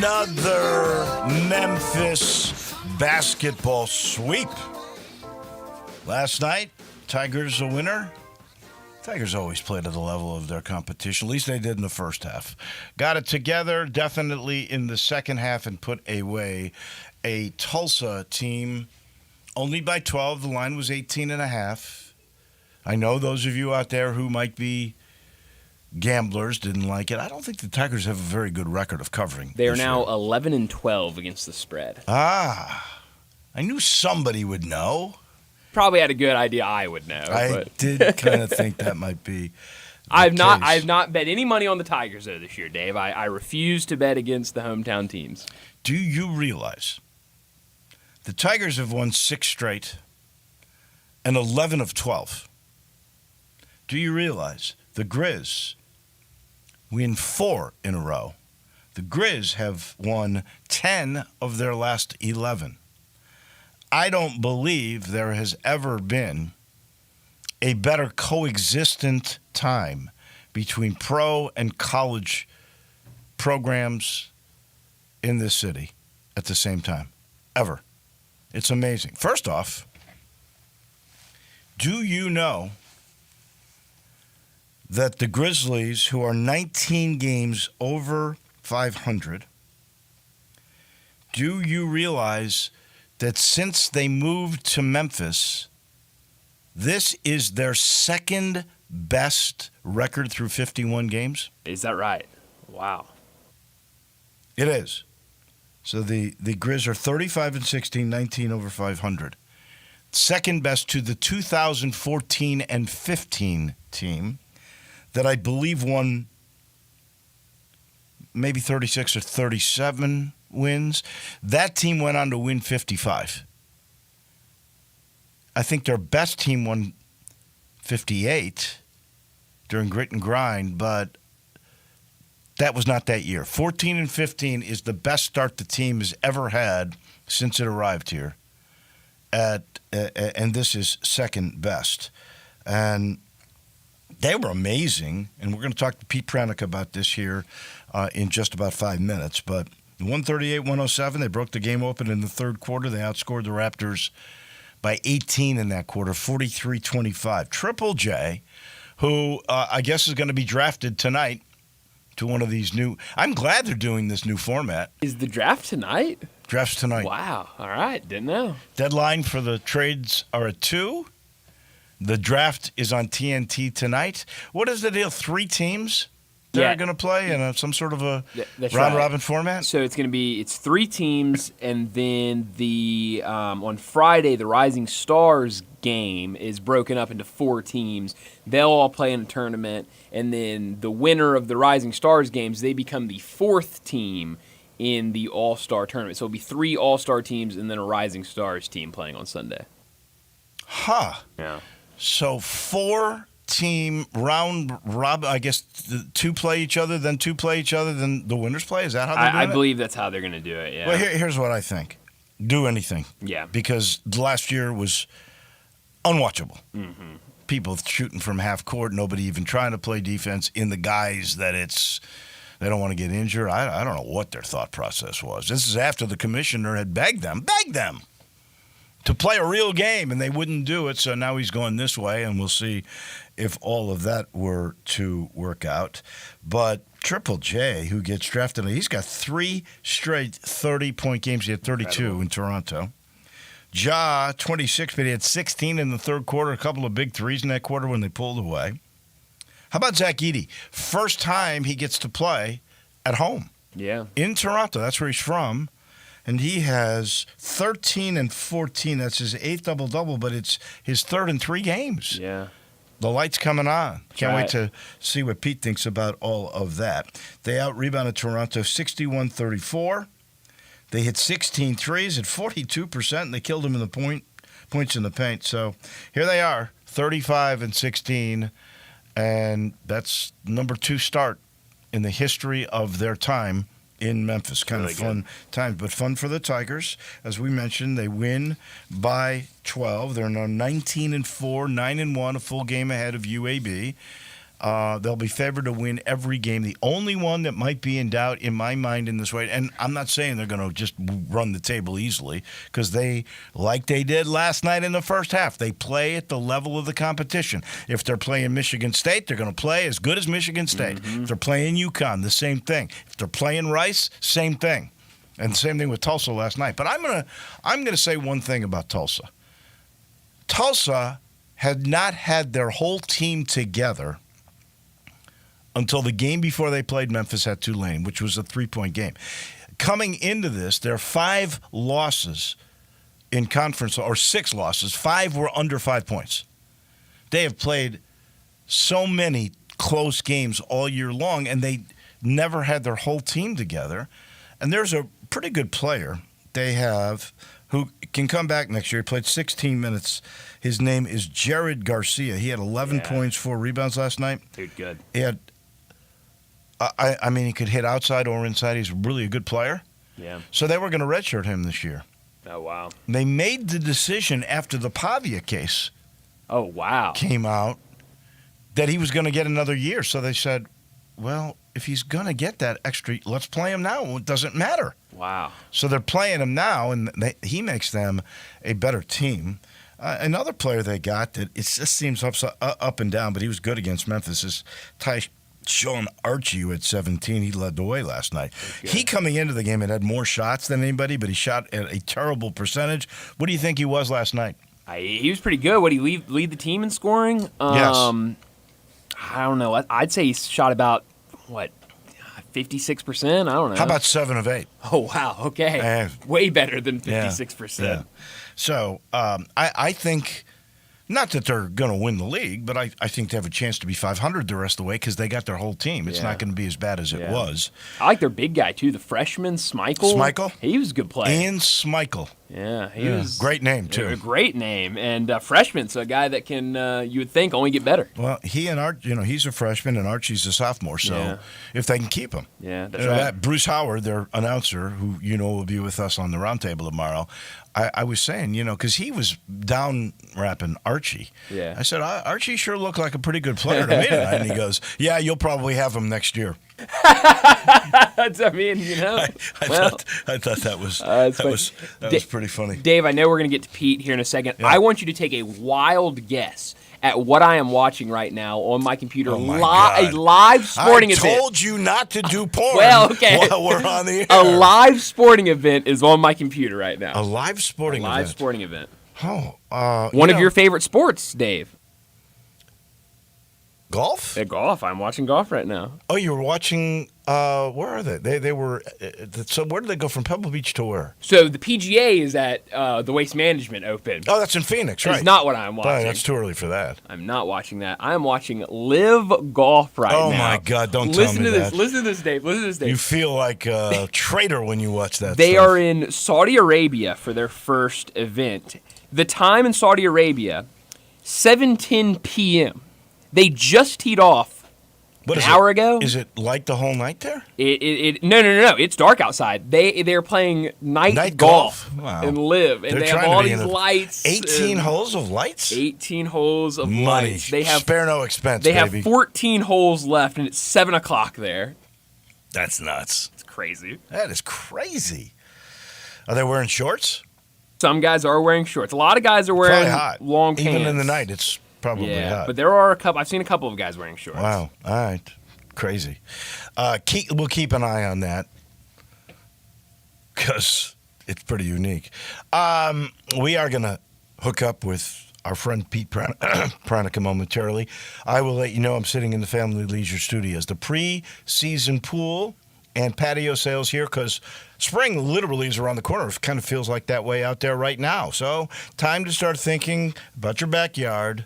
Another Memphis basketball sweep. Last night, Tigers a winner. Tigers always play to the level of their competition. At least they did in the first half. Got it together definitely in the second half and put away a Tulsa team only by 12. The line was 18.5. I know those of you out there who might be gamblers didn't like it. I don't think the Tigers have a very good record of covering. They are now 11-12 against the spread. I knew somebody would know. Probably had a good idea I would know. I did kind of think that might be I've case. not bet any money on the Tigers, though, this year, Dave. I refuse to bet against the hometown teams. Do you realize the Tigers have won 6 straight and 11 of 12? Do you realize the Grizz win 4 in a row? The Grizz have won 10 of their last 11. I don't believe there has ever been a better coexistent time between pro and college programs in this city at the same time. Ever. It's amazing. First off, do you know that the Grizzlies, who are 19 games over 500, do you realize that since they moved to Memphis, this is their second best record through 51 games? Is that right? Wow. It is. So the Grizz are 35-16, 19 over 500. Second best to the 2014 and 15 team that I believe won maybe 36 or 37 wins. That team went on to win 55. I think their best team won 58 during grit and grind, but that was not that year. 14 and 15 is the best start the team has ever had since it arrived here. And this is second best. And they were amazing, and we're going to talk to Pete Pranica about this here in just about 5 minutes. But 138-107, they broke the game open in the third quarter. They outscored the Raptors by 18 in that quarter, 43-25. Triple J, who I guess is going to be drafted tonight to one of these new – I'm glad they're doing this new format. Is the draft tonight? Draft's tonight. Wow. All right. Didn't know. Deadline for the trades are at 2. The draft is on TNT tonight. What is the deal? 3 teams that are going to play in some sort of a round-robin format? So it's 3 teams, and then the on Friday, the Rising Stars game is broken up into 4 teams. They'll all play in a tournament, and then the winner of the Rising Stars games, they become the 4th team in the All-Star tournament. So it'll be 3 All-Star teams and then a Rising Stars team playing on Sunday. Huh. Yeah. So 4-team round robin. I guess 2 play each other, then 2 play each other, then the winners play. Is that how they're doing it? I believe that's how they're going to do it. Yeah. Well, here's what I think: do anything. Yeah. Because last year was unwatchable. Mm-hmm. People shooting from half court, nobody even trying to play defense in the guise that they don't want to get injured. I don't know what their thought process was. This is after the commissioner had begged them to play a real game, and they wouldn't do it. So now he's going this way, and we'll see if all of that were to work out. But Triple J, who gets drafted, he's got 3 straight 30-point games. He had 32 Incredible. in Toronto. Ja, 26, but he had 16 in the third quarter, a couple of big threes in that quarter when they pulled away. How about Zach Edey? First time he gets to play at home. Yeah. In Toronto. That's where he's from. And he has 13 and 14. That's his 8th double-double, but it's his 3rd in 3 games. Yeah. The light's coming on. Can't wait Right. to see what Pete thinks about all of that. They out-rebounded Toronto 61-34. They hit 16 threes at 42%, and they killed him in the points in the paint. So here they are, 35-16, and that's number 2 start in the history of their time in Memphis. Kind of fun time, but fun for the Tigers. As we mentioned, they win by 12. They're now 19-4, 9-1, a full game ahead of UAB. They'll be favored to win every game. The only one that might be in doubt in my mind in this way, and I'm not saying they're going to just run the table easily, because like they did last night in the first half, they play at the level of the competition. If they're playing Michigan State, they're going to play as good as Michigan State. If they're playing UConn, the same thing. If they're playing Rice, same thing. And same thing with Tulsa last night. But I'm gonna say one thing about Tulsa. Tulsa had not had their whole team together until the game before they played Memphis at Tulane, which was a 3-point game. Coming into this, there are 5 losses in conference, or 6 losses. 5 were under 5 points. They have played so many close games all year long, and they never had their whole team together. And there's a pretty good player they have who can come back next year. He played 16 minutes. His name is Jared Garcia. He had 11 points, 4 rebounds last night. Dude, good. He had I mean, he could hit outside or inside. He's really a good player. Yeah. So they were going to redshirt him this year. Oh, wow. They made the decision after the Pavia case came out that he was going to get another year. So they said, well, if he's going to get that extra, let's play him now. It doesn't matter. Wow. So they're playing him now, and he makes them a better team. Another player they got that it just seems up and down, but he was good against Memphis, is Sean Archie, who had 17. He led the way last night. He, coming into the game, had more shots than anybody, but he shot at a terrible percentage. What do you think he was last night? He was pretty good. What, he lead the team in scoring? Yes. I don't know. I'd say he shot about, 56%? I don't know. How about 7 of 8? Oh, wow. Okay. Way better than 56%. Yeah. So I think, not that they're going to win the league, but I think they have a chance to be 500 the rest of the way because they got their whole team. It's not going to be as bad as it was. I like their big guy, too, the freshman, Smeichel. Smeichel? He was a good player. Ian Smeichel. Yeah, he was. Great name, too. A great name. And freshman, so a guy that can, you would think, only get better. Well, he and he's a freshman and Archie's a sophomore, so if they can keep him. Yeah, that's right. Bruce Howard, their announcer, who will be with us on the roundtable tomorrow, I was saying, because he was down rapping Archie. Yeah. I said, Archie sure looked like a pretty good player to me tonight. And he goes, yeah, you'll probably have him next year. I mean, I thought that was pretty funny. Dave, I know we're going to get to Pete here in a second. Yeah. I want you to take a wild guess at what I am watching right now on my computer. Oh my God. A live sporting event. I told you not to do porn while we're on the air. A live sporting event is on my computer right now. A live sporting event? A live sporting event. Oh, one of your favorite sports, Dave. Golf? Golf. I'm watching golf right now. Oh, you were watching, where are they? They were, so where did they go from Pebble Beach to where? So the PGA is at the Waste Management Open. Oh, that's in Phoenix, right? It's not what I'm watching. Oh, that's too early for that. I'm not watching that. I'm watching Live Golf right now. Oh, my God, don't tell me that. Listen to this, Dave. Listen to this, Dave. You feel like a traitor when you watch that They stuff. are in Saudi Arabia for their first event. The time in Saudi Arabia, 7:10 p.m. They just teed off an hour ago. Is it like the whole night there? No. It's dark outside. They're playing night golf wow. and Live, and they have all these lights. 18 holes of lights. 18 holes of money. Lights. They have spare no expense. They baby. have 14 holes left, and it's 7:00 there. That's nuts. It's crazy. That is crazy. Are they wearing shorts? Some guys are wearing shorts. A lot of guys are wearing long pants. Even in the night, it's probably hot. But there are a couple. I've seen a couple of guys wearing shorts. Wow. All right. Crazy. We'll keep an eye on that because it's pretty unique. We are going to hook up with our friend Pete Pranica momentarily. I will let you know I'm sitting in the Family Leisure Studios. The pre-season pool and patio sales here because spring literally is around the corner. It kind of feels like that way out there right now. So time to start thinking about your backyard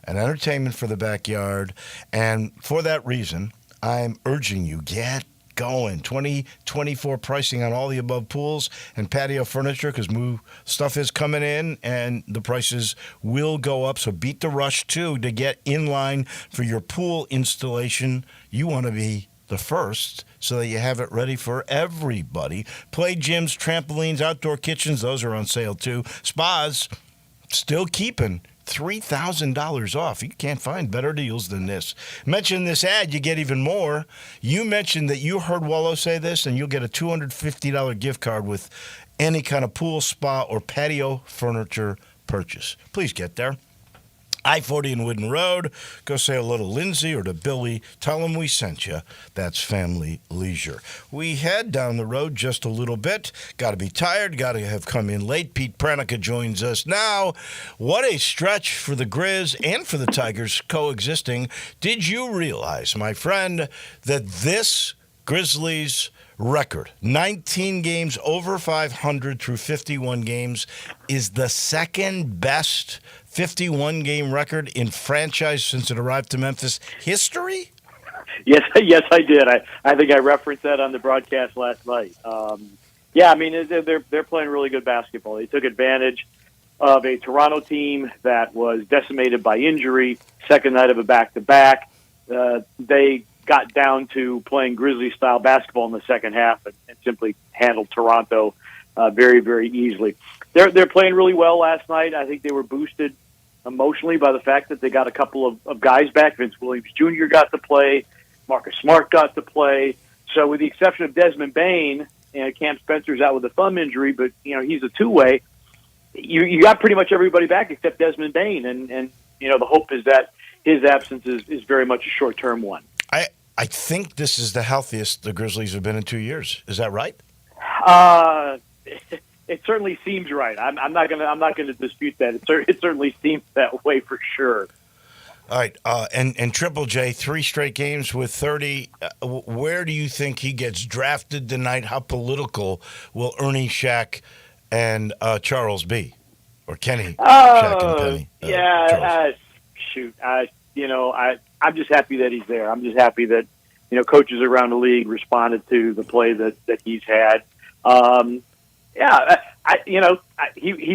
and entertainment for the backyard. And for that reason, I'm urging you, get going. 2024 pricing on all the above pools and patio furniture because new stuff is coming in and the prices will go up. So beat the rush, too, to get in line for your pool installation. You want to be the first so that you have it ready for everybody. Play gyms, trampolines, outdoor kitchens, those are on sale, too. Spas, still keeping $3,000 off. You can't find better deals than this. Mention this ad, you get even more. You mentioned that you heard Wolo say this, and you'll get a $250 gift card with any kind of pool, spa, or patio furniture purchase. Please get there. I-40 and Wooden Road. Go say hello to Lindsay or to Billy. Tell them we sent you. That's Family Leisure. We head down the road just a little bit. Got to be tired. Got to have come in late. Pete Pranica joins us now. What a stretch for the Grizz and for the Tigers coexisting. Did you realize, my friend, that this Grizzlies record, 19 games over 500 through 51 games, is the second best 51-game record in franchise since it arrived to Memphis history? Yes, I did. I think I referenced that on the broadcast last night. Yeah, I mean they're playing really good basketball. They took advantage of a Toronto team that was decimated by injury. Second night of a back-to-back, they got down to playing Grizzly-style basketball in the second half and simply handled Toronto very, very easily. They're playing really well last night. I think they were boosted emotionally by the fact that they got a couple of guys back. Vince Williams Jr. got to play. Marcus Smart got to play. So with the exception of Desmond Bane, and Cam Spencer's out with a thumb injury, but he's a two-way. You got pretty much everybody back except Desmond Bane, and the hope is that his absence is very much a short-term one. I think this is the healthiest the Grizzlies have been in 2 years. Is that right? It certainly seems right. I'm not gonna dispute that. It certainly seems that way for sure. All right, and Triple J, 3 straight games with 30. Where do you think he gets drafted tonight? How political will Ernie, Shaq, and Charles be, or Kenny, Shaq, and Penny? Shoot. I'm just happy that he's there. I'm just happy that coaches around the league responded to the play that he's had. He's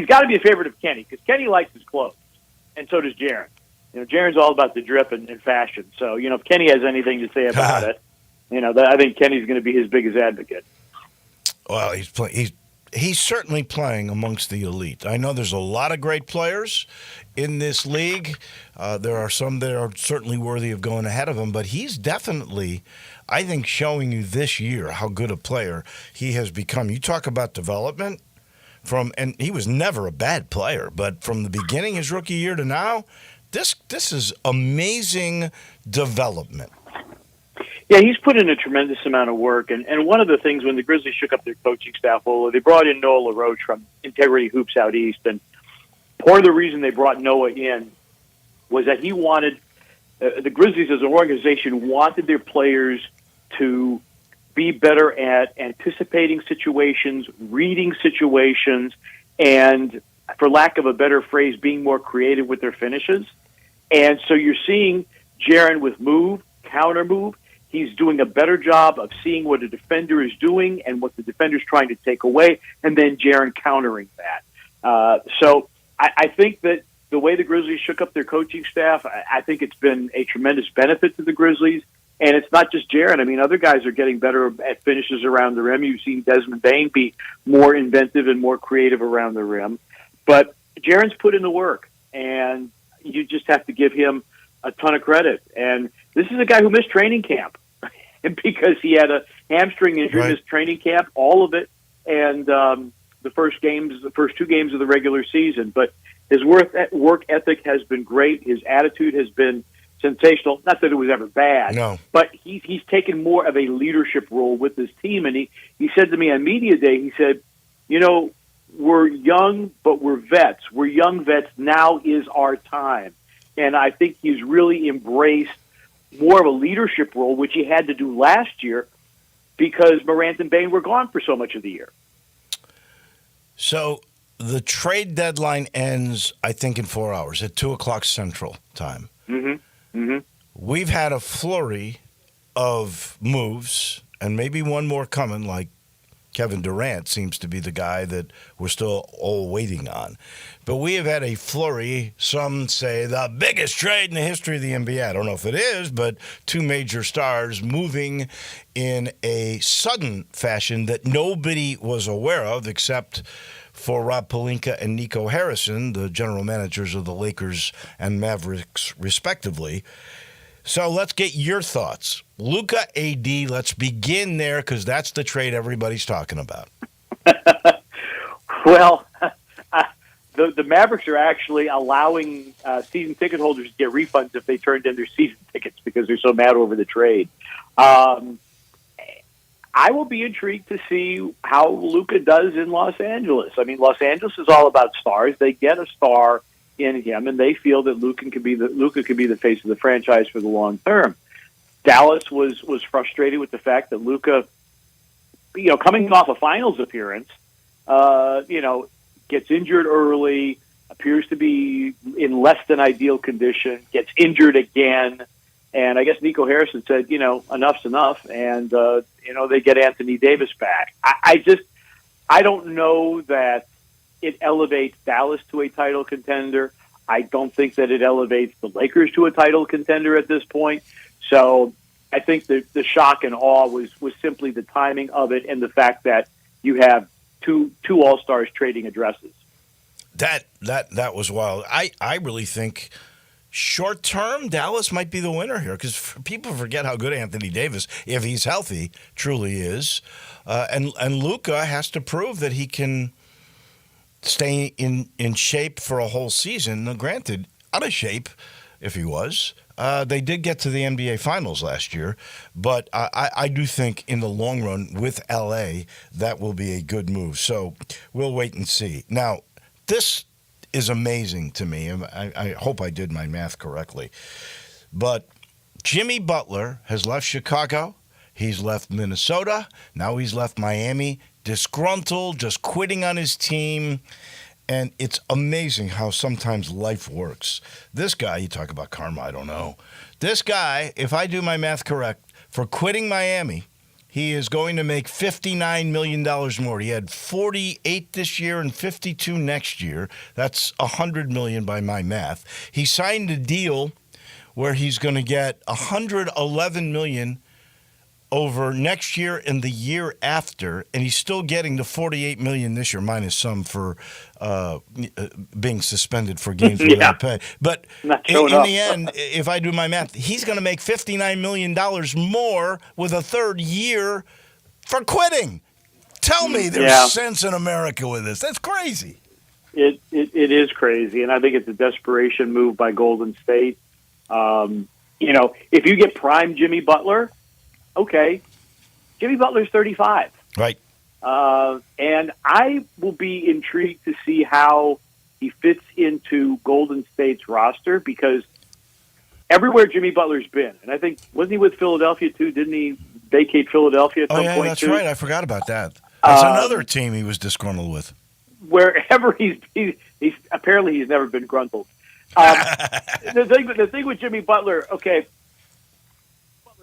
got to be a favorite of Kenny because Kenny likes his clothes, and so does Jaren. Jaren's all about the drip and fashion. So if Kenny has anything to say about it, I think Kenny's going to be his biggest advocate. Well, he's certainly playing amongst the elite. I know there's a lot of great players in this league. There are some that are certainly worthy of going ahead of him, but he's definitely, I think, showing you this year how good a player he has become. You talk about development and he was never a bad player, but from the beginning, his rookie year to now, this is amazing development. Yeah, he's put in a tremendous amount of work, and one of the things when the Grizzlies shook up their coaching staff, they brought in Noah LaRoche from Integrity Hoops out east, and part of the reason they brought Noah in was that he wanted the Grizzlies as an organization wanted their players to be better at anticipating situations, reading situations, and, for lack of a better phrase, being more creative with their finishes. And so you're seeing Jaren with move, counter move. He's doing a better job of seeing what a defender is doing and what the defender's trying to take away, and then Jaren countering that. So I think that the way the Grizzlies shook up their coaching staff, I think it's been a tremendous benefit to the Grizzlies. And it's not just Jaren. I mean, other guys are getting better at finishes around the rim. You've seen Desmond Bane be more inventive and more creative around the rim. But Jaren's put in the work, and you just have to give him a ton of credit. And this is a guy who missed training camp because he had a hamstring injury, right. Missed training camp, all of it, and the first 2 games of the regular season. But his work ethic has been great. His attitude has been sensational. Not that it was ever bad, no. But he's taken more of a leadership role with his team. And he said to me on media day, he said, we're young, but we're vets. We're young vets. Now is our time. And I think he's really embraced more of a leadership role, which he had to do last year because Morant and Bane were gone for so much of the year. So the trade deadline ends, I think, in 4 hours at 2 o'clock Central Time. Mm-hmm. Mm-hmm. We've had a flurry of moves, and maybe one more coming, like Kevin Durant seems to be the guy that we're still all waiting on. But we have had a flurry, some say the biggest trade in the history of the NBA. I don't know if it is, but 2 major stars moving in a sudden fashion that nobody was aware of except for Rob Pelinka and Nico Harrison, the general managers of the Lakers and Mavericks, respectively. So let's get your thoughts. Luka, AD, let's begin there because that's the trade everybody's talking about. Well, the Mavericks are actually allowing season ticket holders to get refunds if they turned in their season tickets because they're so mad over the trade. I will be intrigued to see how Luka does in Los Angeles. I mean, Los Angeles is all about stars. They get a star in him, and they feel that Luka could be the face of the franchise for the long term. Dallas was frustrated with the fact that Luka, coming off a finals appearance, gets injured early, appears to be in less than ideal condition, gets injured again, and I guess Nico Harrison said, enough's enough, and they get Anthony Davis back. I don't know that it elevates Dallas to a title contender. I don't think that it elevates the Lakers to a title contender at this point. So I think the shock and awe was simply the timing of it and the fact that you have two All-Stars trading addresses. That was wild. I really think short term Dallas might be the winner here because people forget how good Anthony Davis, if he's healthy, truly is. And Luka has to prove that he can stay in shape for a whole season. Now, granted, out of shape if he was. They did get to the NBA Finals last year, but I do think in the long run with LA, that will be a good move. So we'll wait and see. Now, this is amazing to me. I hope I did my math correctly. But Jimmy Butler has left Chicago. He's left Minnesota. Now he's left Miami. Disgruntled, just quitting on his team. And it's amazing how sometimes life works. This guy, you talk about karma, I don't know. This guy, if I do my math correct, for quitting Miami, he is going to make $59 million more. He had 48 this year and 52 next year. That's $100 million by my math. He signed a deal where he's going to get $111 million over next year and the year after, and he's still getting the $48 million this year, minus some for being suspended for games without pay. But in the end, if I do my math, he's going to make $59 million more with a third year for quitting. Tell me there's sense in America with this. That's crazy. It is crazy, and I think it's a desperation move by Golden State. If you get prime Jimmy Butler, okay, Jimmy Butler's 35. Right. And I will be intrigued to see how he fits into Golden State's roster because everywhere Jimmy Butler's been, and I think, wasn't he with Philadelphia too? Didn't he vacate Philadelphia at some point? Oh, yeah, that's right. I forgot about that. That's another team he was disgruntled with. Wherever he's apparently he's never been gruntled. The thing with Jimmy Butler, okay,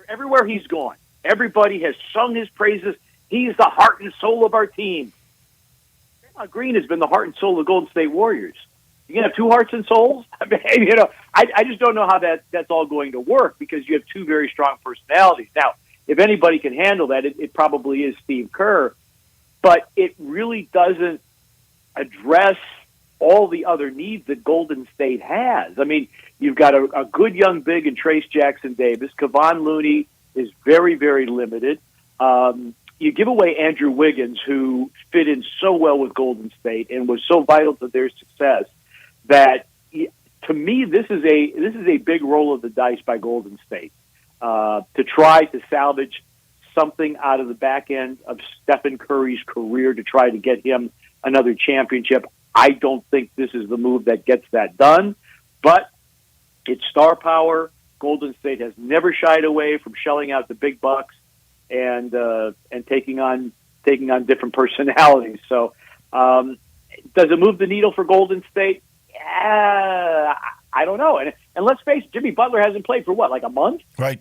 everywhere he's gone, everybody has sung his praises. He's the heart and soul of our team. Draymond Green has been the heart and soul of the Golden State Warriors. You can have two hearts and souls? I mean, I just don't know how that's all going to work because you have two very strong personalities. Now, if anybody can handle that, it probably is Steve Kerr, but it really doesn't address all the other needs that Golden State has. I mean, you've got a good young big in Trace Jackson Davis. Kevon Looney is very, very limited. You give away Andrew Wiggins, who fit in so well with Golden State and was so vital to their success that, to me, this is a big roll of the dice by Golden State to try to salvage something out of the back end of Stephen Curry's career to try to get him another championship. I don't think this is the move that gets that done, but it's star power. Golden State has never shied away from shelling out the big bucks and taking on different personalities. So, does it move the needle for Golden State? I don't know. And let's face it, Jimmy Butler hasn't played for like a month, right?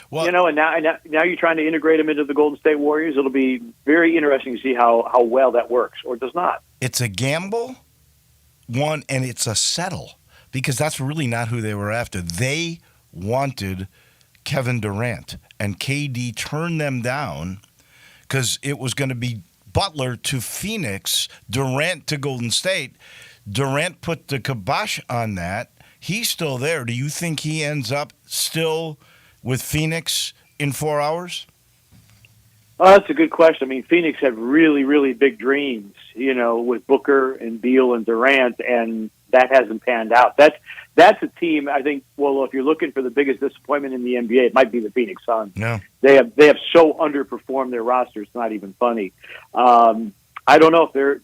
Well, and now you're trying to integrate him into the Golden State Warriors. It'll be very interesting to see how well that works or does not. It's a gamble, and it's a settle because that's really not who they were after. They wanted Kevin Durant, and KD turned them down because it was going to be Butler to Phoenix, Durant to Golden State. Durant put the kibosh on that. He's still there. Do you think he ends up still with Phoenix in 4 hours? Oh, that's a good question. I mean, Phoenix had really, really big dreams, with Booker and Beal and Durant, and that hasn't panned out. That's a team, I think, if you're looking for the biggest disappointment in the NBA, it might be the Phoenix Suns. Yeah. They have so underperformed their roster, it's not even funny. I don't know if they're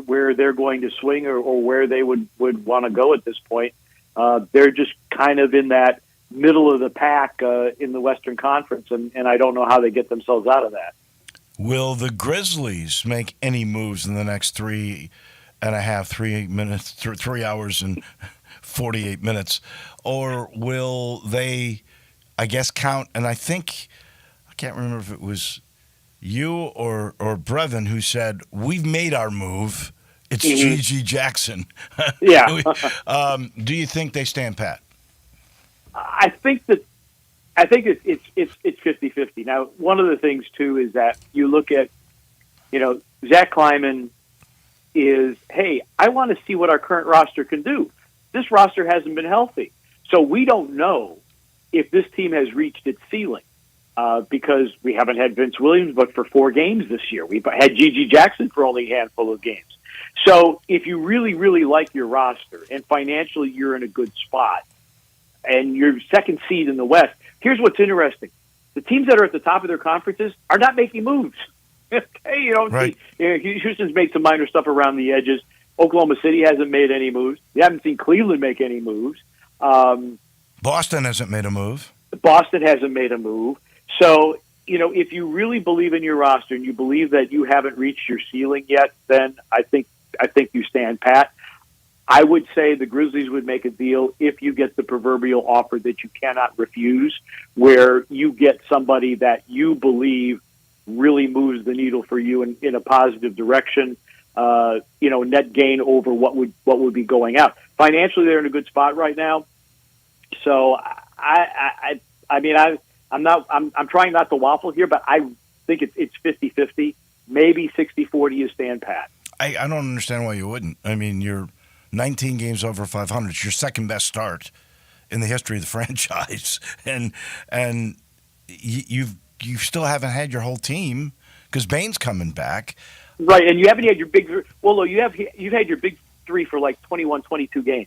where they're going to swing or where they would want to go at this point. They're just kind of in that middle of the pack in the Western Conference, and I don't know how they get themselves out of that. Will the Grizzlies make any moves in the next 3 hours and 48 minutes, or will they, I guess, count? And I can't remember if it was you or Brevin who said, we've made our move. It's G.G. Jackson. Yeah. Do you think they stand pat? I think it's 50-50. Now, one of the things too is that you look at, Zach Kleiman is, hey, I want to see what our current roster can do. This roster hasn't been healthy, so we don't know if this team has reached its ceiling because we haven't had Vince Williams but for 4 games this year. We've had G.G. Jackson for only a handful of games. So if you really, really like your roster and financially you're in a good spot and you're second seed in the West, here's what's interesting. The teams that are at the top of their conferences are not making moves. Okay, right. Houston's made some minor stuff around the edges. Oklahoma City hasn't made any moves. You haven't seen Cleveland make any moves. Boston hasn't made a move. Boston hasn't made a move. So, if you really believe in your roster and you believe that you haven't reached your ceiling yet, then I think you stand pat. I would say the Grizzlies would make a deal if you get the proverbial offer that you cannot refuse, where you get somebody that you believe really moves the needle for you in a positive direction. Net gain over what would be going out. Financially, they're in a good spot right now. So I'm trying not to waffle here, but I think it's 50-50, maybe 60-40 you stand pat. I don't understand why you wouldn't. I mean, you're 19 games over 500. It's your second best start in the history of the franchise, and you still haven't had your whole team because Bane's coming back. Right, and you haven't had your big. Well, you've had your big 3 for like 21, 22 games,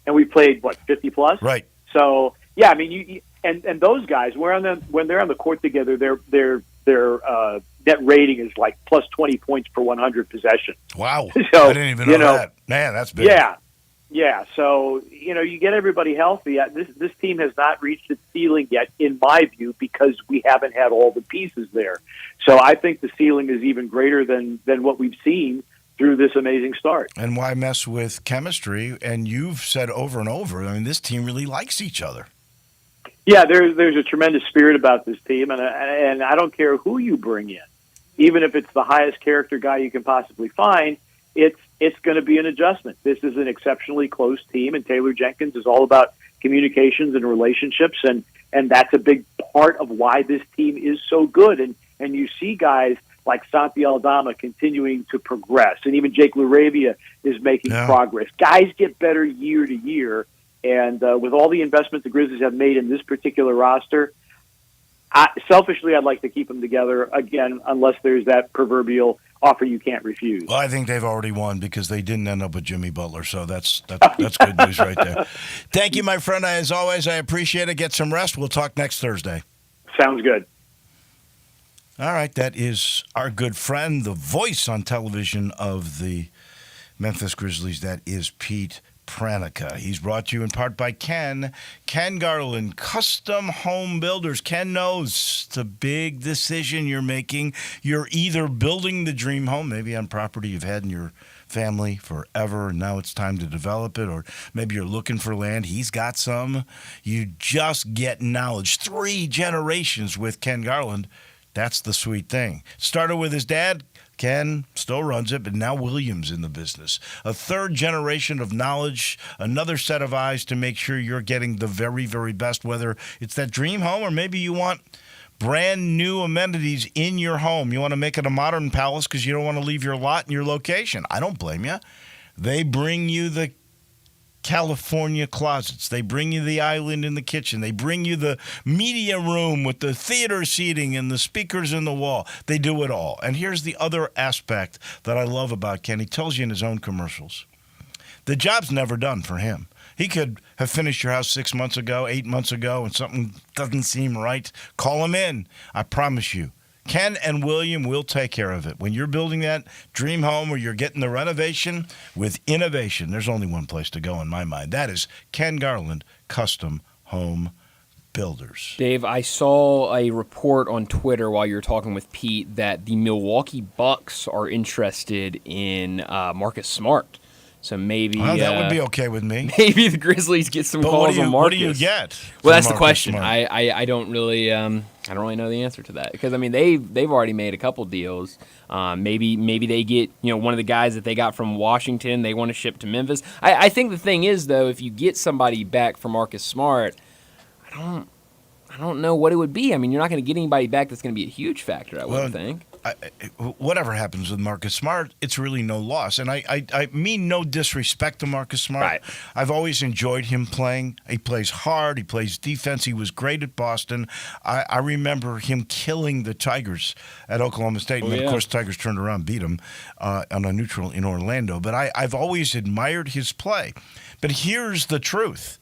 and we played 50 plus. Right. So yeah, I mean, you and those guys when they're on the court together, their net rating is like plus 20 points per 100 possessions. Wow, so, I didn't even know that. Man, that's big. Yeah. So you get everybody healthy. This team has not reached its ceiling yet, in my view, because we haven't had all the pieces there. So I think the ceiling is even greater than what we've seen through this amazing start. And why mess with chemistry? And you've said over and over, I mean, this team really likes each other. Yeah, there's a tremendous spirit about this team, and I don't care who you bring in, even if it's the highest character guy you can possibly find. It's going to be an adjustment. This is an exceptionally close team, and Taylor Jenkins is all about communications and relationships, and that's a big part of why this team is so good. And you see guys like Santi Aldama continuing to progress, and even Jake LaRavia is making progress. Guys get better year to year, and with all the investment the Grizzlies have made in this particular roster, selfishly I'd like to keep them together, again, unless there's that proverbial offer you can't refuse. Well, I think they've already won because they didn't end up with Jimmy Butler, so that's good news right there. Thank you, my friend. As always, I appreciate it. Get some rest. We'll talk next Thursday. Sounds good. All right, that is our good friend, the voice on television of the Memphis Grizzlies. That is Pete Pranica. He's brought to you in part by Ken Garland, Custom Home Builders. Ken knows it's a big decision you're making. You're either building the dream home, maybe on property you've had in your family forever, and now it's time to develop it, or maybe you're looking for land. He's got some. You just get knowledge. 3 generations with Ken Garland. That's the sweet thing. Started with his dad. Ken still runs it, but now William's in the business. A 3rd generation of knowledge, another set of eyes to make sure you're getting the very, very best, whether it's that dream home or maybe you want brand new amenities in your home. You want to make it a modern palace because you don't want to leave your lot and your location. I don't blame you. They bring you the California closets. They bring you the island in the kitchen. They bring you the media room with the theater seating and the speakers in the wall. They do it all. And here's the other aspect that I love about Ken. He tells you in his own commercials. The job's never done for him. He could have finished your house 6 months ago, 8 months ago, and something doesn't seem right. Call him in. I promise you. Ken and William will take care of it. When you're building that dream home or you're getting the renovation with innovation, there's only one place to go in my mind. That is Ken Garland Custom Home Builders. Dave, I saw a report on Twitter while you were talking with Pete that the Milwaukee Bucks are interested in Marcus Smart. So maybe that would be okay with me. Maybe the Grizzlies get some calls on Marcus. What do you get? Well, that's the question. Smart? I don't really know the answer to that because I mean they've already made a couple deals. Maybe they get one of the guys that they got from Washington they want to ship to Memphis. I think the thing is though, if you get somebody back for Marcus Smart, I don't know what it would be. I mean, you're not going to get anybody back that's going to be a huge factor. I wouldn't think. Whatever happens with Marcus Smart, it's really no loss. And I mean no disrespect to Marcus Smart. Right. I've always enjoyed him playing. He plays hard. He plays defense. He was great at Boston. I remember him killing the Tigers at Oklahoma State. And then, of course, the Tigers turned around and beat him on a neutral in Orlando. But I've always admired his play. But here's the truth.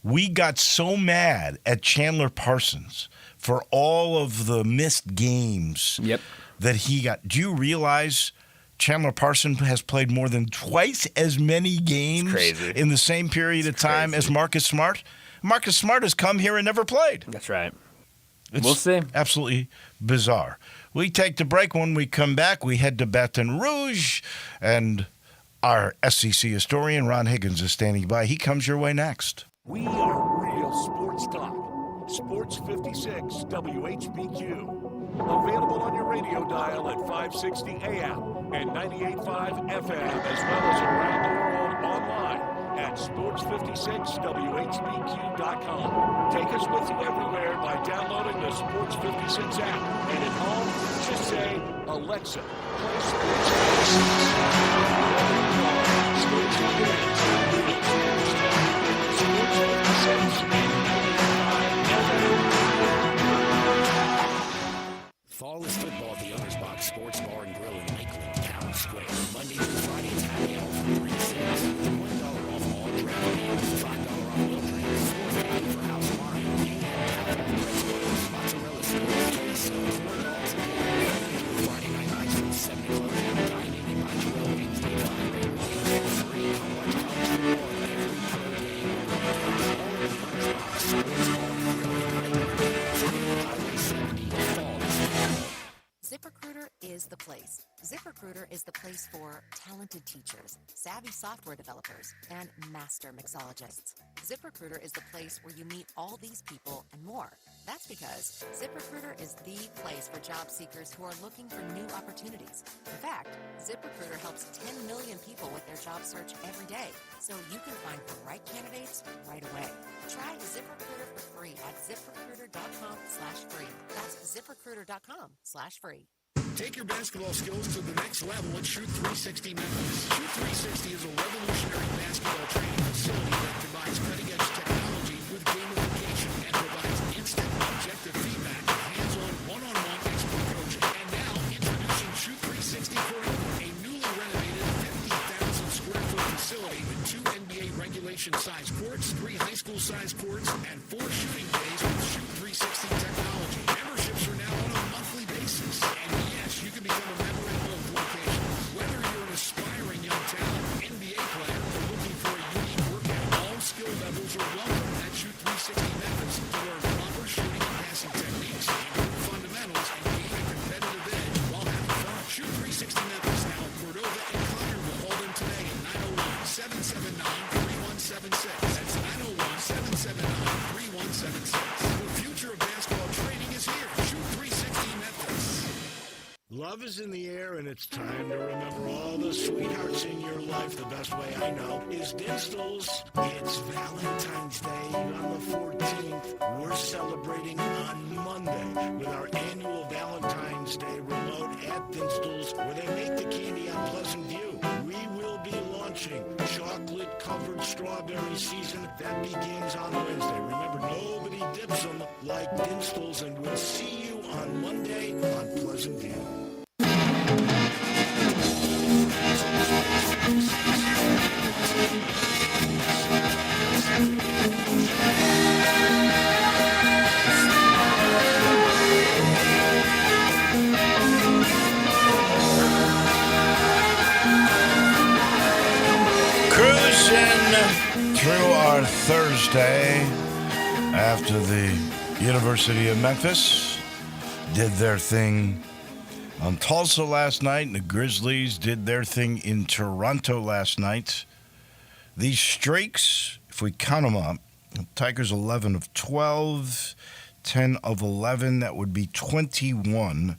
We got so mad at Chandler Parsons for all of the missed games that he got. Do you realize Chandler Parsons has played more than twice as many games in the same period of time as Marcus Smart? Marcus Smart has come here and never played. That's right. We'll see. Absolutely bizarre. We take the break. When we come back, we head to Baton Rouge, and our SEC historian, Ron Higgins, is standing by. He comes your way next. We are real sports talk. Sports 56 WHBQ. Available on your radio dial at 560 AM and 98.5 FM, as well as around the world online at sports56whbq.com. Take us with you everywhere by downloading the Sports 56 app. And at home, just say, Alexa, play Sports 56. Sports 56. Fall is football at the Owner's Box Sports Bar and Grill in Lakeland, Town Square. Monday through Friday, it's happy hour from 3 to 6. $1 off all draft meals, $5 off will drinks, $4.50 for house wine, mozzarella sticks, queso, $1 today. Friday night ice cream, 70 Club, dining in Montreal, Wednesday, 5 Raiders, free. Watch college football at every pro game. All at the Owner's Box Sports Bar and Grill in Lakeland, Highway 70. Fall is football. ZipRecruiter is the place. ZipRecruiter is the place for talented teachers, savvy software developers, and master mixologists. ZipRecruiter is the place where you meet all these people and more. That's because ZipRecruiter is the place for job seekers who are looking for new opportunities. In fact, ZipRecruiter helps 10 million people with their job search every day, so you can find the right candidates right away. Try ZipRecruiter for free at ZipRecruiter.com/free. That's ZipRecruiter.com/free. Take your basketball skills to the next level at Shoot 360 Memphis. Shoot 360 is a revolutionary basketball training facility that combines cutting-edge technology with gamification and provides instant, objective feedback with hands-on, one-on-one expert coaching. And now, introducing Shoot 360 Forever, a newly renovated 50,000-square-foot facility with 2 NBA regulation-sized courts, 3 high school-sized courts, and 4 shooting bays with Shoot 360 technology. Memberships are now on a monthly basis. And yes, you can become a member in both locations. Whether you're an aspiring young talent, NBA player, or looking for a unique workout, all skill levels are welcome at Shoot 360 Memphis to learn proper shooting and passing techniques, improve fundamentals, and gain a competitive edge while having fun. Shoot 360 Memphis now in Cordova and Collierville. Call them today at 901-779-3176. That's 901-779-3176. The future of basketball training is here. Shoot 360 Memphis. Love is in the air, and it's time to remember all the sweethearts in your life the best way I know is Dinstall's. It's Valentine's Day on the 14th. We're celebrating on Monday with our annual Valentine's Day remote at Dinstall's, where they make the candy on Pleasant View. We will be launching chocolate-covered strawberry season that begins on Wednesday. Remember, nobody dips them like Dinstall's, and we'll see you on Monday on Pleasant View. Cruising through our Thursday after the University of Memphis did their thing on Tulsa last night, and the Grizzlies did their thing in Toronto last night. These streaks, if we count them up, Tigers 11 of 12, 10 of 11, that would be 21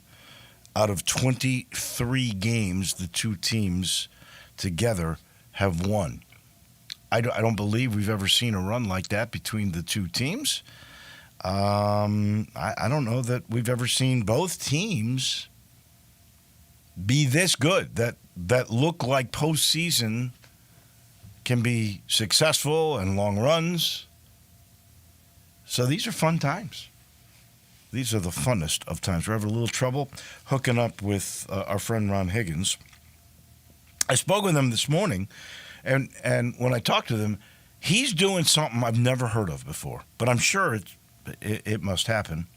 out of 23 games the two teams together have won. I don't believe we've ever seen a run like that between the two teams. I don't know that we've ever seen both teams be this good, that look like postseason can be successful and long runs. So these are fun times. These are the funnest of times. We're having a little trouble hooking up with our friend Ron Higgins. I spoke with him this morning, and when I talked to him, he's doing something I've never heard of before, but I'm sure it must happen.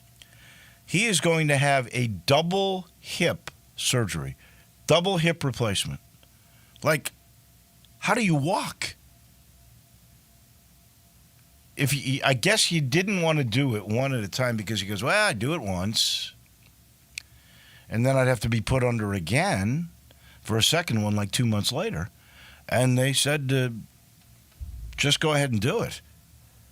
He is going to have a double hip surgery, double hip replacement. Like, how do you walk? I guess he didn't want to do it one at a time because he goes, well, I do it once, and then I'd have to be put under again for a second one like 2 months later. And they said, just go ahead and do it.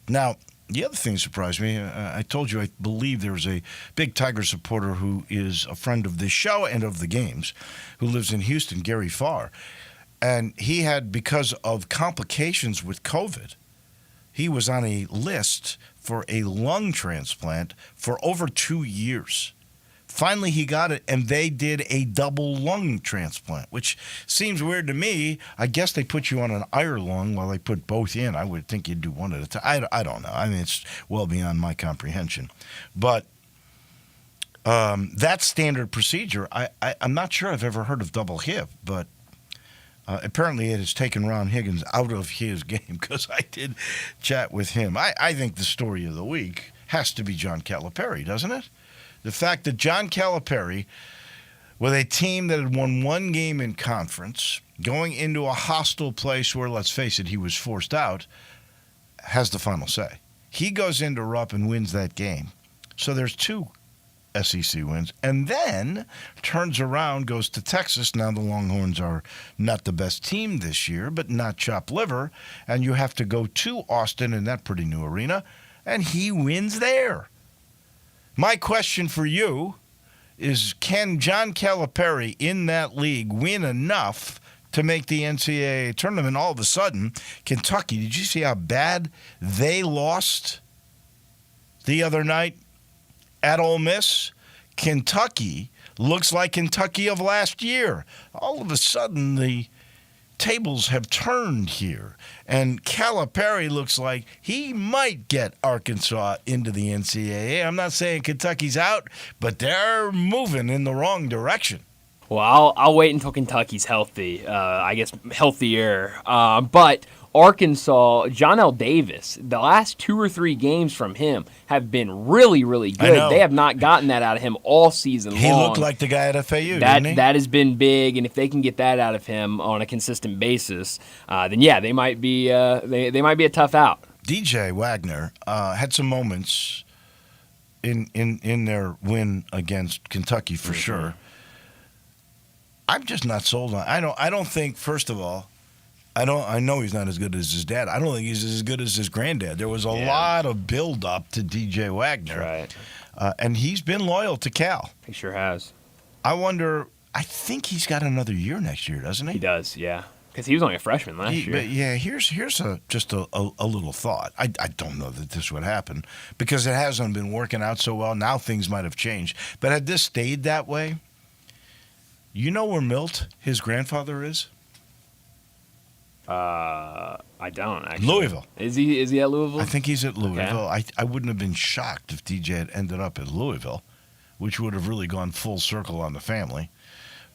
Now, the other thing that surprised me, I told you I believe there was a big Tiger supporter who is a friend of this show and of the games, who lives in Houston, Gary Farr. And he had, because of complications with COVID, he was on a list for a lung transplant for over 2 years. Finally, he got it, and they did a double lung transplant, which seems weird to me. I guess they put you on an iron lung while they put both in. I would think you'd do one at a time. I don't know. I mean, it's well beyond my comprehension. But that standard procedure, I'm not sure I've ever heard of double hip, but apparently it has taken Ron Higgins out of his game, because I did chat with him. I think the story of the week has to be John Calipari, doesn't it? The fact that John Calipari, with a team that had won one game in conference, going into a hostile place where, let's face it, he was forced out, has the final say. He goes into Rupp and wins that game. So there's 2 SEC wins, and then turns around, goes to Texas. Now the Longhorns are not the best team this year, but not chopped liver, and you have to go to Austin in that pretty new arena, and he wins there. My question for you is, can John Calipari in that league win enough to make the NCAA tournament? All of a sudden, Kentucky, did you see how bad they lost the other night at Ole Miss? Kentucky looks like Kentucky of last year. All of a sudden, the tables have turned here, and Calipari looks like he might get Arkansas into the NCAA. I'm not saying Kentucky's out, but they're moving in the wrong direction. Well, I'll wait until Kentucky's healthy. I guess healthier. But Arkansas, John L. Davis, the last 2 or 3 games from him have been really, really good. They have not gotten that out of him all season long. He looked like the guy at FAU, didn't he? That has been big, and if they can get that out of him on a consistent basis, then yeah, they might be they might be a tough out. DJ Wagner had some moments in their win against Kentucky for sure. I'm just not sold on. I don't think, first of all, I know he's not as good as his dad. I don't think he's as good as his granddad. There was a lot of build-up to DJ Wagner. Right. And he's been loyal to Cal. He sure has. I wonder, I think he's got another year next year, doesn't he? He does, yeah. because he was only a freshman last year. But yeah, here's just a little thought. I don't know that this would happen because it hasn't been working out so well. Now things might have changed. But had this stayed that way, you know where Milt, his grandfather, is? I don't actually. Louisville. Is he at Louisville? I think he's at Louisville. Okay. I wouldn't have been shocked if DJ had ended up at Louisville, which would have really gone full circle on the family.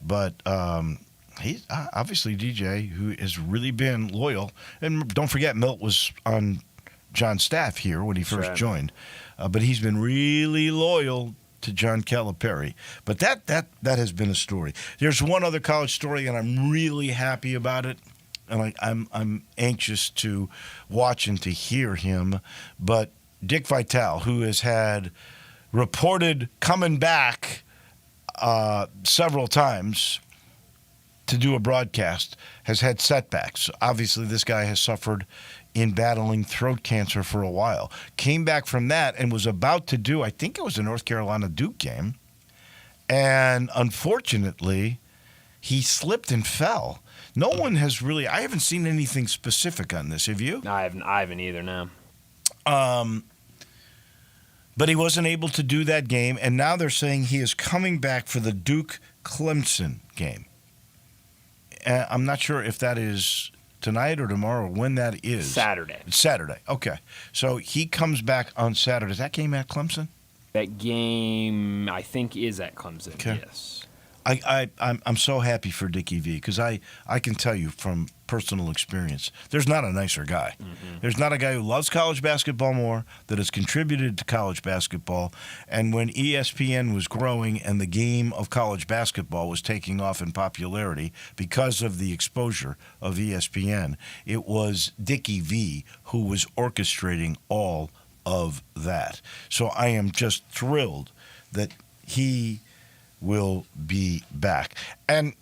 But he's obviously DJ, who has really been loyal. And don't forget, Milt was on John's staff here when he first right. joined. But he's been really loyal to John Calipari. But that has been a story. There's one other college story, and I'm really happy about it. And I'm anxious to watch and to hear him. But Dick Vitale, who has had reported coming back several times to do a broadcast, has had setbacks. Obviously, this guy has suffered in battling throat cancer for a while. Came back from that and was about to do, I think it was a North Carolina Duke game. And unfortunately, he slipped and fell. No one has really, I haven't seen anything specific on this. Have you? No, I haven't either, no. But he wasn't able to do that game, and now they're saying he is coming back for the Duke-Clemson game. I'm not sure if that is tonight or tomorrow or when that is. Saturday. It's Saturday, okay. So he comes back on Saturday. Is that game at Clemson? That game, I think, is at Clemson, Okay. yes. I'm so happy for Dickie V because I can tell you from personal experience, there's not a nicer guy. Mm-hmm. There's not a guy who loves college basketball more, that has contributed to college basketball. And when ESPN was growing and the game of college basketball was taking off in popularity because of the exposure of ESPN, it was Dickie V who was orchestrating all of that. So I am just thrilled that he will be back. And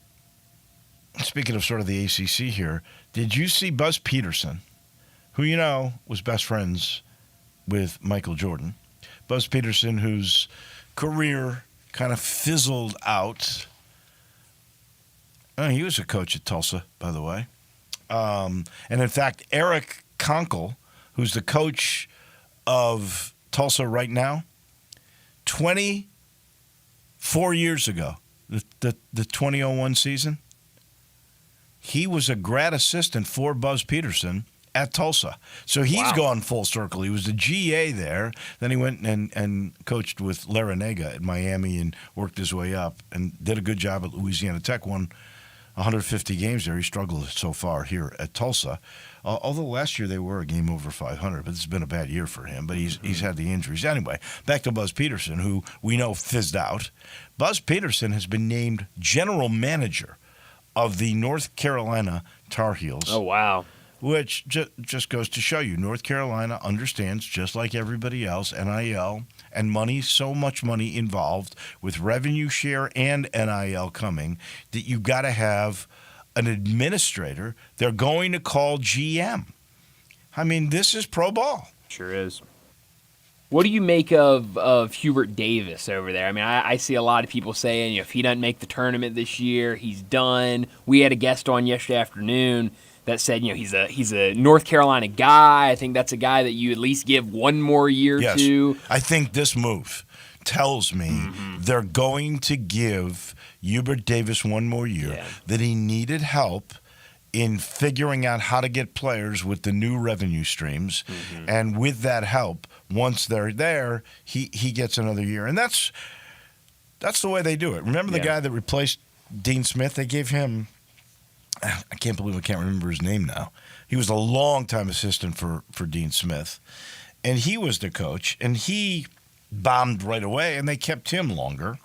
speaking of sort of the ACC here, did you see Buzz Peterson, who you know was best friends with Michael Jordan? Buzz Peterson, whose career kind of fizzled out. He was a coach at Tulsa, by the way. And in fact, Eric Conkle, who's the coach of Tulsa right now, 4 years ago, the 2001 season, he was a grad assistant for Buzz Peterson at Tulsa. So he's gone full circle. He was the GA there. Then he went and coached with Larinaga at Miami and worked his way up and did a good job at Louisiana Tech, won 150 games there. He struggled so far here at Tulsa. Although last year they were a game over 500, but this has been a bad year for him. But he's had the injuries. Anyway, back to Buzz Peterson, who we know fizzed out. Buzz Peterson has been named general manager of the North Carolina Tar Heels. Oh, wow. Which just goes to show you, North Carolina understands, just like everybody else, NIL and money, so much money involved with revenue share and NIL coming, that you got to have an administrator they're going to call GM. I mean, this is pro ball. Sure is. What do you make of Hubert Davis over there? I mean, I see a lot of people saying, if he doesn't make the tournament this year, he's done. We had a guest on yesterday afternoon that said, he's a North Carolina guy. I think that's a guy that you at least give one more year to. I think this move tells me they're going to give Hubert Davis one more year, that he needed help in figuring out how to get players with the new revenue streams. And with that help, once they're there, he gets another year. And that's the way they do it. Remember the guy that replaced Dean Smith? They gave him, I can't believe I can't remember his name now. He was a long-time assistant for Dean Smith. And he was the coach, and he bombed right away, and they kept him longer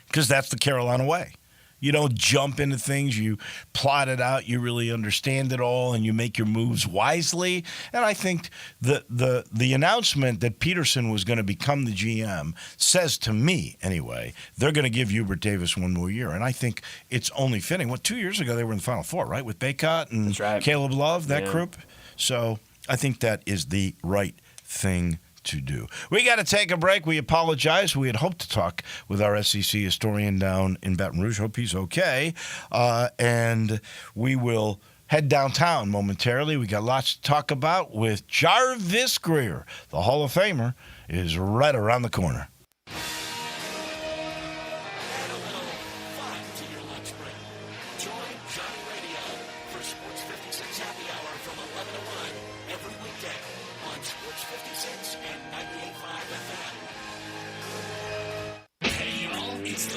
because that's the Carolina way. You don't jump into things. You plot it out. You really understand it all, and you make your moves wisely. And I think the announcement that Peterson was going to become the GM says to me, anyway, they're going to give Hubert Davis one more year. And I think it's only fitting. 2 years ago they were in the Final Four, right, with Baycott and Caleb Love, that group. So I think that is the right thing to do. We got to take a break. We apologize. We had hoped to talk with our SEC historian down in Baton Rouge. Hope he's okay. And we will head downtown momentarily. We got lots to talk about with Jarvis Greer. The Hall of Famer is right around the corner.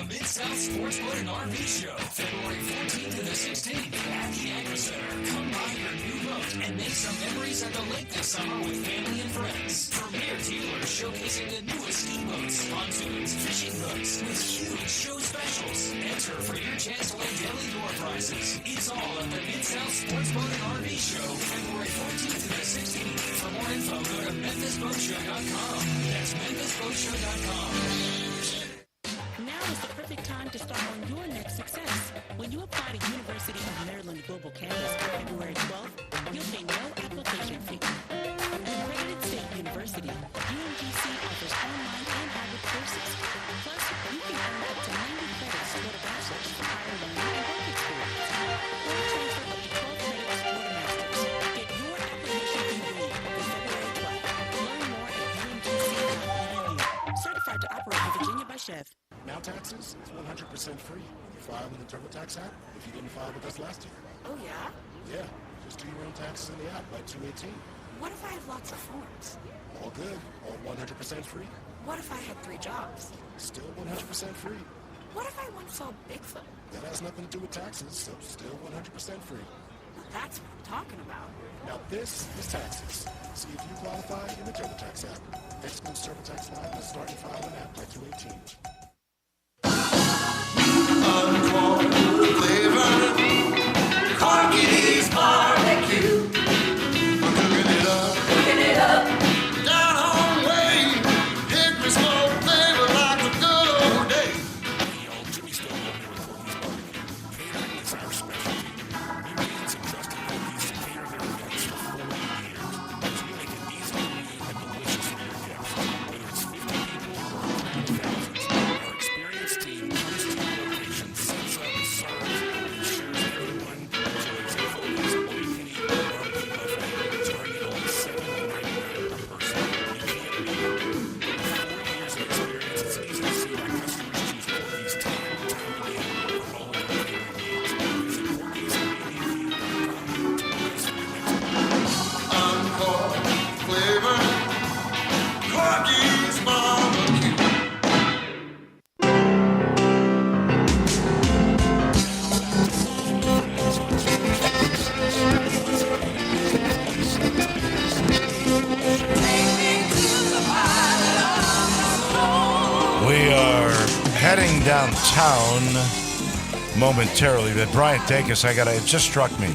Mid-South Sports Boat and RV Show, February 14th to the 16th at the Agri Center. Come buy your new boat and make some memories at the lake this summer with family and friends. Premier dealers showcasing the newest ski boats, pontoons, fishing boats with huge show specials. Enter for your chance to win daily door prizes. It's all at the Mid-South Sports Boat and RV Show, February 14th to the 16th. For more info, go to MemphisBoatShow.com. That's MemphisBoatShow.com. Now is the perfect time to start on your next success. When you apply to University of Maryland Global Campus on February 12th, you'll pay no application fee. An accredited state university, UMGC offers online and hybrid courses. Plus, you can earn up to 90 credits toward a bachelor's for higher learning and work experience. Or transfer up to 12 credits toward a master's. Get your application complete on February 12th. Learn more at umgc.edu. Certified to operate in Virginia by Chef. Now taxes is 100% free. You file with the TurboTax app if you didn't file with us last year. Oh, yeah? Yeah, just do your own taxes in the app by 218. What if I have lots of forms? All good, all 100% free. What if I had 3 jobs? Still 100% free. What if I once saw Bigfoot? That has nothing to do with taxes, so still 100% free. Well, that's what I'm talking about. Now this is taxes. See if you qualify in the TurboTax app. Excludes TurboTax Live and start your filing app by 218. Corky's barbecue. Cooking it up. Down home way. Hickory smoke flavor like the good old days. Hey, y'all, Jimmy's still over there with Corky's barbecue. Catering is our specialty. Meridians and trusted Corky's to cater their events for 40 years. As we make it easy, convenient, and delicious for your guests. Whether it's 50 people or 100,000, our experienced team comes to your location, sets up, serves, and ensures everyone enjoys Corky's all-you-can-eat barbecue buffet, starting at only $7.99 per person. You can't beat it. With 40 years of experience, it's easy to see why customers choose Corky's time and time again for all of their catering needs. Visit Corky'sABV.com to book us for your next party. Encore flavor. Corky's barbecue. We are heading downtown momentarily, but Brian, take us. It just struck me.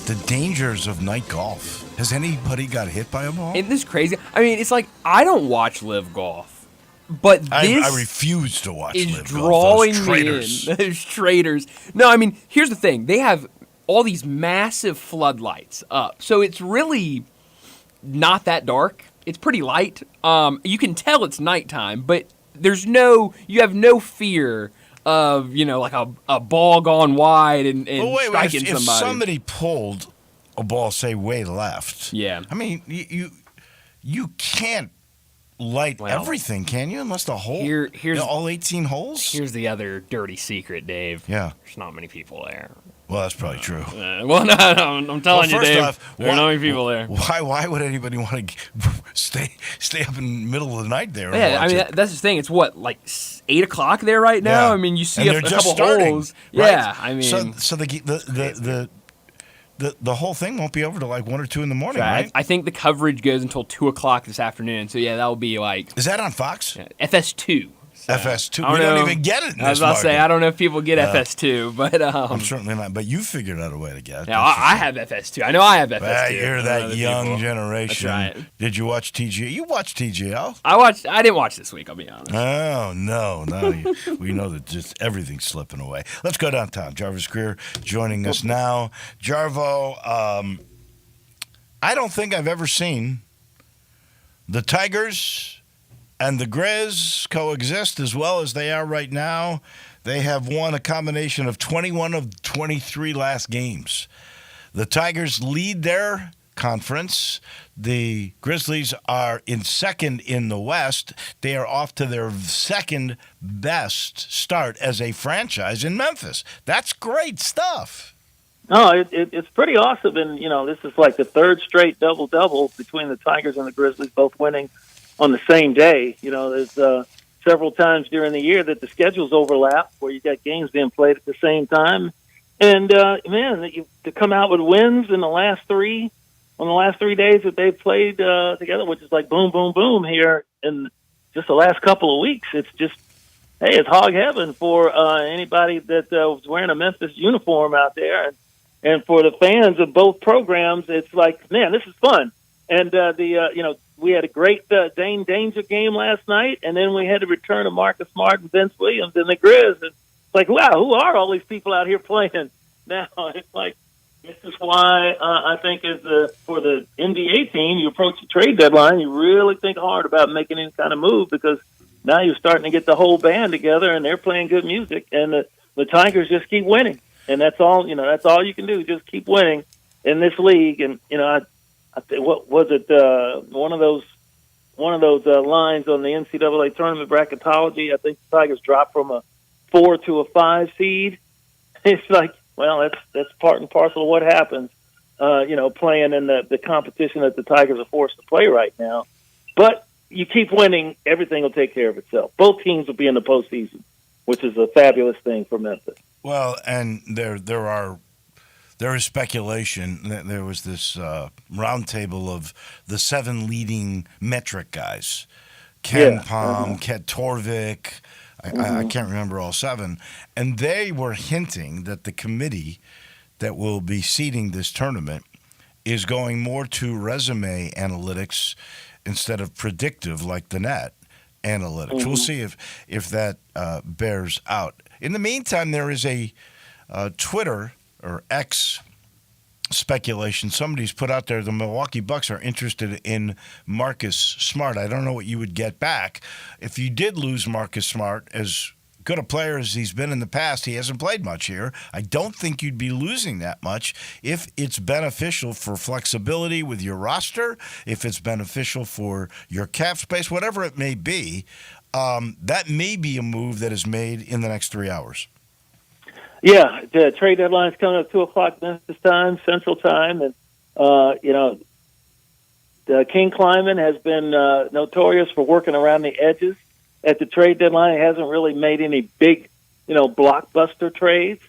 The dangers of night golf. Has anybody got hit by a ball? Isn't this crazy? I mean, it's like I don't watch live golf, but this I refuse to watch is live drawing golf. Those me traitors. in. Those traitors. No, I mean, here's the thing. They have all these massive floodlights up, so it's really not that dark. It's pretty light. You can tell it's nighttime, but you have no fear of, like a ball gone wide and Well, wait, striking if somebody. somebody pulled a ball, say, way left. Yeah. I mean, you can't light everything, can you? Unless the hole, here's all 18 holes? Here's the other dirty secret, Dave. Yeah. There's not many people there. Well, that's probably true. Well, no, I'm telling you, first Dave. off, there are not many people there. Why would anybody want to stay up in the middle of the night there? and Yeah, I watch mean it? that's the thing. It's what, like 8 o'clock there right now. Yeah. I mean, you see And a they're just couple starting, holes. right? Yeah, I mean, so the whole thing won't be over till like 1 or 2 in the morning, right? I think the coverage goes until 2 o'clock this afternoon. So yeah, that will be like Is that on Fox? FS2. So, FS2. I We know. don't even get it in I was this about to say market. I don't know if people get FS2, but I'm certainly not. But you figured out a way to get it. yeah, I have FS2. I know I have FS2. Ah, you're I know that other young people. generation. That's right. Did you watch TGL? You watched TGL? I didn't watch this week. I'll be honest. Oh, no. We know that just everything's slipping away. Let's go downtown. Jarvis Greer joining us now. Jarvo, I don't think I've ever seen The Tigers and the Grizz coexist as well as they are right now. They have won a combination of 21 of 23 last games. The Tigers lead their conference. The Grizzlies are in second in the West. They are off to their second best start as a franchise in Memphis. That's great stuff. No, it's pretty awesome. And, this is like the third straight double-double between the Tigers and the Grizzlies, both winning on the same day. There's several times during the year that the schedules overlap where you got games being played at the same time. And, to come out with wins in the last 3 days that they've played together, which is like boom, boom, boom here in just the last couple of weeks. It's just, hey, it's hog heaven for anybody that was wearing a Memphis uniform out there. And for the fans of both programs, it's like, man, this is fun. And we had a great Dane Danger game last night, and then we had the return of Marcus Smart and Vince Williams and the Grizz. And it's like, wow, who are all these people out here playing now? It's like, this is why I think for the NBA team, you approach the trade deadline, you really think hard about making any kind of move because now you're starting to get the whole band together and they're playing good music, and the Tigers just keep winning. And that's all, that's all you can do, just keep winning in this league. And, I think, what was it? One of those lines on the NCAA tournament bracketology. I think the Tigers dropped from a 4 to a 5 seed. It's like, well, that's part and parcel of what happens, playing in the competition that the Tigers are forced to play right now. But you keep winning, everything will take care of itself. Both teams will be in the postseason, which is a fabulous thing for Memphis. Well, and there is speculation that there was this roundtable of the 7 leading metric guys: Ken Palm, Ket Torvik. I can't remember all 7, and they were hinting that the committee that will be seeding this tournament is going more to resume analytics instead of predictive like the net analytics. We'll see if that bears out. In the meantime, there is a Twitter or X speculation. Somebody's put out there the Milwaukee Bucks are interested in Marcus Smart. I don't know what you would get back. If you did lose Marcus Smart, as good a player as he's been in the past, he hasn't played much here. I don't think you'd be losing that much if it's beneficial for flexibility with your roster, if it's beneficial for your cap space, whatever it may be. That may be a move that is made in the next 3 hours. Yeah, the trade deadline is coming up 2:00 Memphis time, Central Time, and King Kleiman has been notorious for working around the edges at the trade deadline. He hasn't really made any big, blockbuster trades,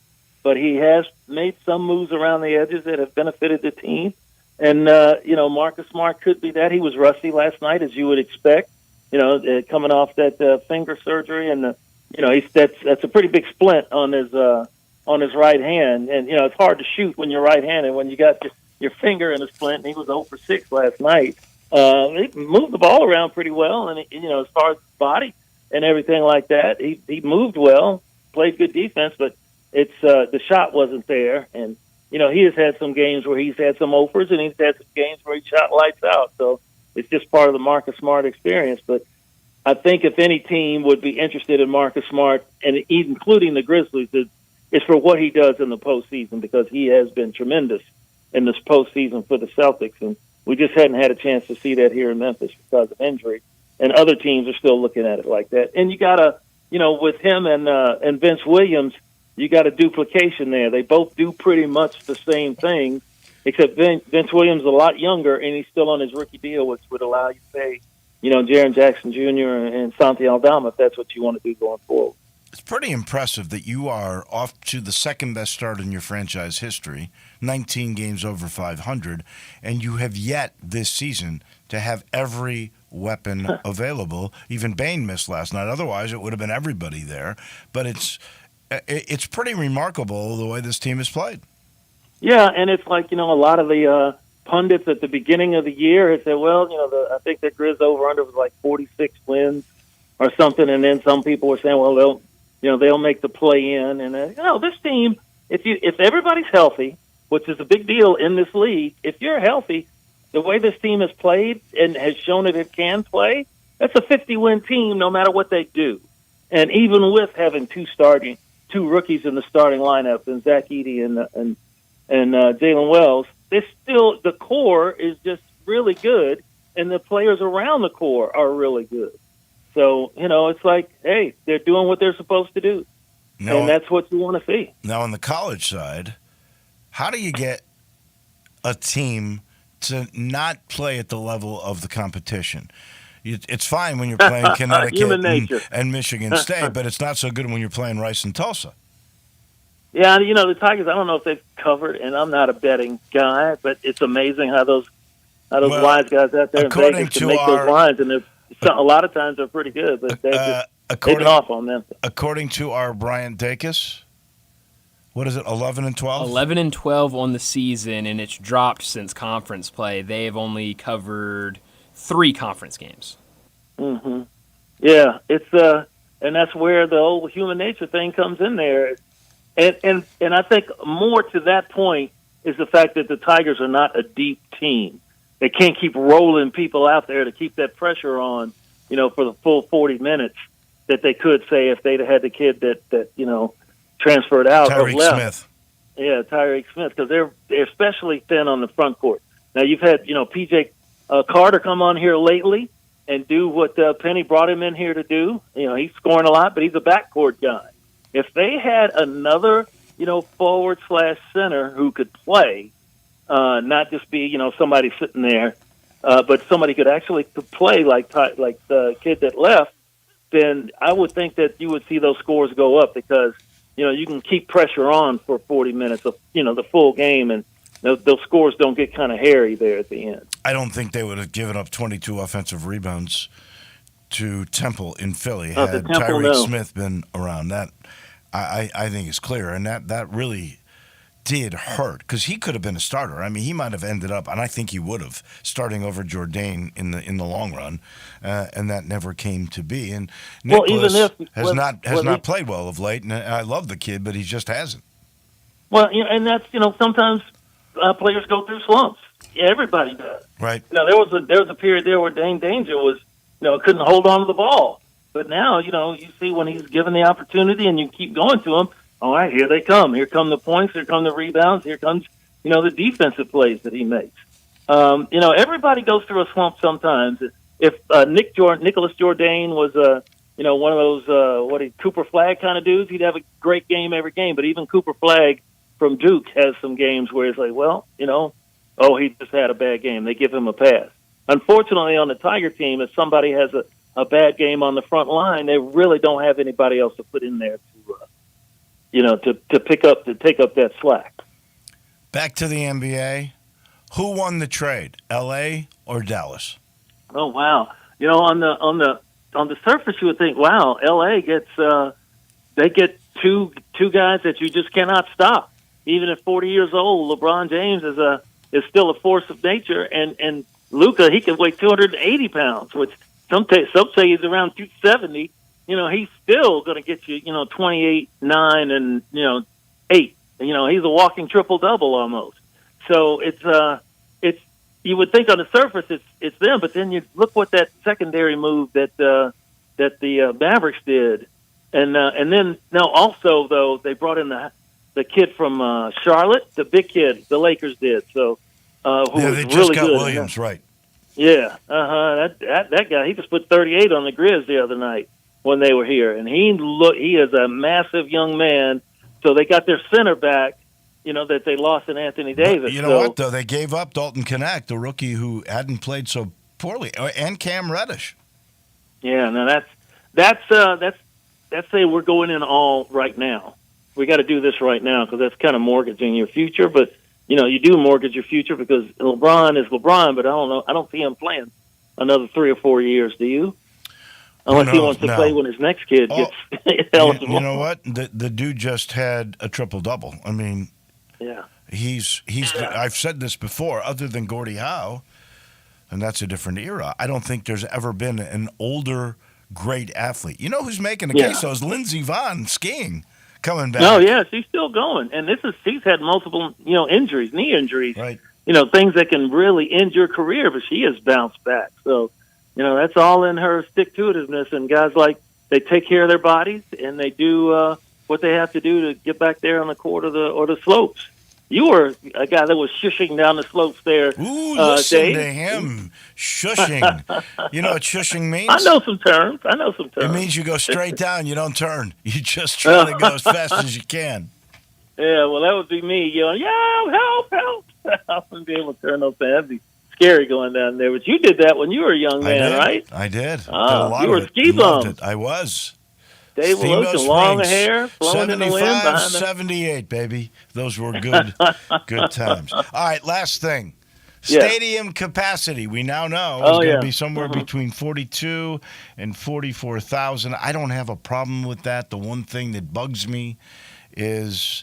but he has made some moves around the edges that have benefited the team. And Marcus Smart could be that. He was rusty last night, as you would expect. Coming off that finger surgery, and that's a pretty big splint on his right hand, and it's hard to shoot when you're right-handed when you got your finger in a splint. And he was 0 for 6 last night. He moved the ball around pretty well, and as far as body and everything like that, he moved well, played good defense, but it's the shot wasn't there. And he has had some games where he's had some offers, and he's had some games where he shot lights out. So it's just part of the Marcus Smart experience. But I think if any team would be interested in Marcus Smart, and including the Grizzlies, it's for what he does in the postseason, because he has been tremendous in this postseason for the Celtics. And we just hadn't had a chance to see that here in Memphis because of injury. And other teams are still looking at it like that. And you got to, with him and Vince Williams, you got a duplication there. They both do pretty much the same thing, except Vince Williams is a lot younger, and he's still on his rookie deal, which would allow you to pay, Jaren Jackson Jr. and Santi Aldama if that's what you want to do going forward. It's pretty impressive that you are off to the second best start in your franchise history, 19 games over 500, and you have yet this season to have every weapon available. Even Bane missed last night. Otherwise, it would have been everybody there. But it's pretty remarkable the way this team has played. Yeah, and it's like, a lot of the pundits at the beginning of the year had said, well, I think the Grizz over-under was like 46 wins or something, and then some people were saying, well, they'll make the play-in. And this team, if everybody's healthy, which is a big deal in this league, if you're healthy, the way this team has played and has shown that it can play, that's a 50-win team no matter what they do. And even with having two rookies in the starting lineup, and Zach Edey and Jalen Wells, the core is just really good, and the players around the core are really good. So, it's like, hey, they're doing what they're supposed to do. Now, and that's what you want to see. Now, on the college side, how do you get a team to not play at the level of the competition? It's fine when you're playing Connecticut and Michigan State, but it's not so good when you're playing Rice and Tulsa. Yeah, the Tigers, I don't know if they've covered, and I'm not a betting guy, but it's amazing how those wise guys out there in Vegas can make those lines, and a lot of times they're pretty good, but they've been off on them. According to our Brian Dacus, what is it, 11-12? 11-12 on the season, and it's dropped since conference play. They have only covered 3 conference games. Mm-hmm. Yeah, it's and that's where the old human nature thing comes in there. And I think more to that point is the fact that the Tigers are not a deep team. They can't keep rolling people out there to keep that pressure on, for the full 40 minutes that they could say if they'd had the kid that transferred out or left. Smith. Yeah, Tyreek Smith, because they're especially thin on the front court. Now you've had PJ Carter come on here lately and do what Penny brought him in here to do. He's scoring a lot, but he's a backcourt guy. If they had another, forward / center who could play, not just be, somebody sitting there, but somebody could actually play like the kid that left, then I would think that you would see those scores go up because, you can keep pressure on for 40 minutes of, the full game, and those scores don't get kind of hairy there at the end. I don't think they would have given up 22 offensive rebounds to Temple in Philly had Tyreek Smith been around. That I think is clear, and that really did hurt because he could have been a starter. I mean, he might have ended up, and I think he would have, starting over Jourdain in the long run, and that never came to be. And Nicholas has not played well of late, and I love the kid, but he just hasn't. Well, and that's sometimes players go through slumps. Yeah, everybody does. Right. There was a period there where Dane Danger was couldn't hold on to the ball, but now you see when he's given the opportunity and you keep going to him. All right, here they come. Here come the points. Here come the rebounds. Here comes, the defensive plays that he makes. Everybody goes through a slump sometimes. If Nicholas Jourdain was, one of those Cooper Flagg kind of dudes, he'd have a great game every game. But even Cooper Flagg from Duke has some games where it's like, he just had a bad game. They give him a pass. Unfortunately, on the Tiger team, if somebody has a bad game on the front line, they really don't have anybody else to put in there to take up that slack. Back to the NBA. Who won the trade, L.A. or Dallas? Oh wow! On the surface, you would think, wow, L.A. gets they get two guys that you just cannot stop. Even at 40 years old, LeBron James is still a force of nature, and Luka, he can weigh 280 pounds, which some say he's around 270. He's still going to get you, 28, 9, and 8. He's a walking triple double almost. So it's you would think on the surface it's them, but then you look what that secondary move that the Mavericks did, and then also though they brought in the kid from Charlotte, the big kid, the Lakers did. So they just really got good. Williams, right? Yeah, that guy, he just put 38 on the Grizz the other night when they were here, and he is a massive young man. So they got their center back, that they lost in Anthony Davis. You know what though? They gave up Dalton Knecht, the rookie who hadn't played so poorly, and Cam Reddish. Yeah, no, that's saying we're going in all right now. We got to do this right now because that's kind of mortgaging your future. But you do mortgage your future because LeBron is LeBron, but I don't know. I don't see him playing another 3 or 4 years. Do you? Unless he wants to play when his next kid gets eligible. You know what? The dude just had a triple-double. I mean, yeah, he's. I've said this before. Other than Gordie Howe, and that's a different era. I don't think there's ever been an older great athlete. You know who's making a case? Though is Lindsey Vonn skiing coming back. No, yeah, she's still going, and she's had multiple injuries, knee injuries, right, things that can really end your career, but she has bounced back. So, that's all in her stick-to-itiveness, and guys they take care of their bodies and they do what they have to do to get back there on the court or the slopes. You were a guy that was shushing down the slopes there. Ooh, listen Dave. to him. Shushing. You know what shushing means? I know some terms. It means you go straight down. You don't turn. You just try to go as fast as you can. Yeah, well, that would be me yelling, help. I wouldn't be able to turn those things. That'd be scary going down there. But you did that when you were a young man, right? I did. You were ski bum. I was. Dave Wilson, long hair, flowing in the wind. 75, 78, baby. Those were good times. All right, last thing. Stadium capacity. We now know is going to be somewhere between 42 and 44,000. I don't have a problem with that. The one thing that bugs me is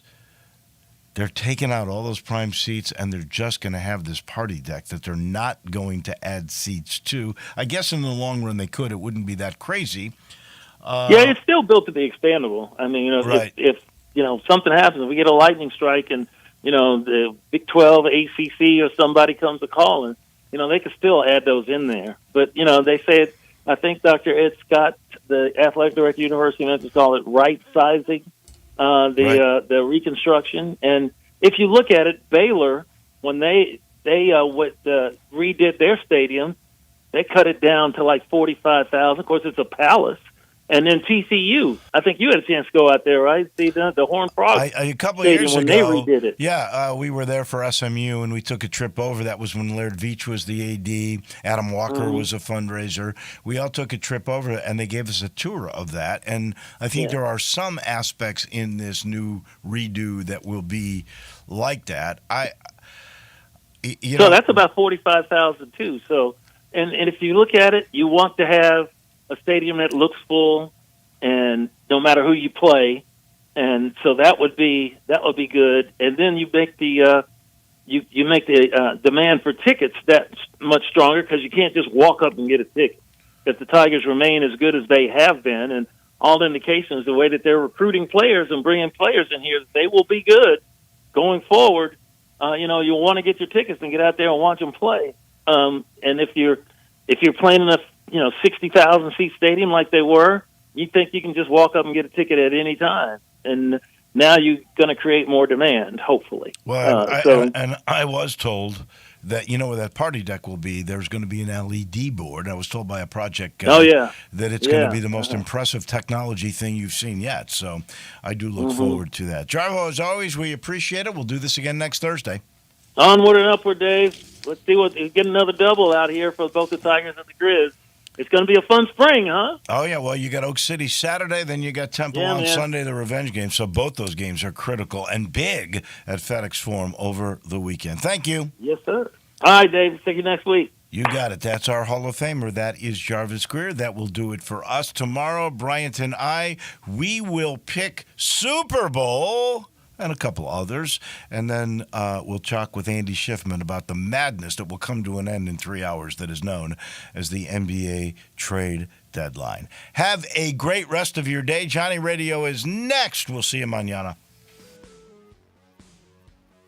they're taking out all those prime seats and they're just going to have this party deck that they're not going to add seats to. I guess in the long run they could. It wouldn't be that crazy. It's still built to be expandable. I mean, right. if something happens, if we get a lightning strike and the Big 12, ACC, or somebody comes a calling, they could still add those in there. But they say I think Dr. Ed Scott, the athletic director, University of Memphis, call it right sizing the reconstruction. And if you look at it, Baylor, when they redid their stadium, they cut it down to like 45,000. Of course, it's a palace. And then TCU, I think you had a chance to go out there, right? See the Horned Frog a couple of Stadium years when ago. they redid it. Yeah, we were there for SMU, and we took a trip over. That was when Laird Veach was the AD. Adam Walker was a fundraiser. We all took a trip over, and they gave us a tour of that. And I think there are some aspects in this new redo that will be like that. So that's about 45,000 too. So, and if you look at it, you want to have a stadium that looks full, and no matter who you play, and so that would be good. And then you make the you make the demand for tickets that much stronger, because you can't just walk up and get a ticket. If the Tigers remain as good as they have been, and all indications, the way that they're recruiting players and bringing players in here, they will be good going forward. You'll want to get your tickets and get out there and watch them play. And if you're playing in a 60,000 seat stadium like they were, you think you can just walk up and get a ticket at any time. And now you're going to create more demand, hopefully. Well, I was told that, where that party deck will be, there's going to be an LED board. I was told by a project guy that it's going to be the most impressive technology thing you've seen yet. So I do look forward to that. Jarvo, as always, we appreciate it. We'll do this again next Thursday. Onward and upward, Dave. Let's see get another double out here for both the Tigers and the Grizz. It's going to be a fun spring, huh? Oh, yeah. Well, you got Oak City Saturday, then you got Temple on Sunday, the revenge game. So both those games are critical and big at FedEx Forum over the weekend. Thank you. Yes, sir. All right, Dave. See you next week. You got it. That's our Hall of Famer. That is Jarvis Greer. That will do it for us. Tomorrow, Bryant and I, we will pick Super Bowl and a couple others. And then we'll talk with Andy Schiffman about the madness that will come to an end in 3 hours that is known as the NBA trade deadline. Have a great rest of your day. Johnny Radio is next. We'll see you mañana.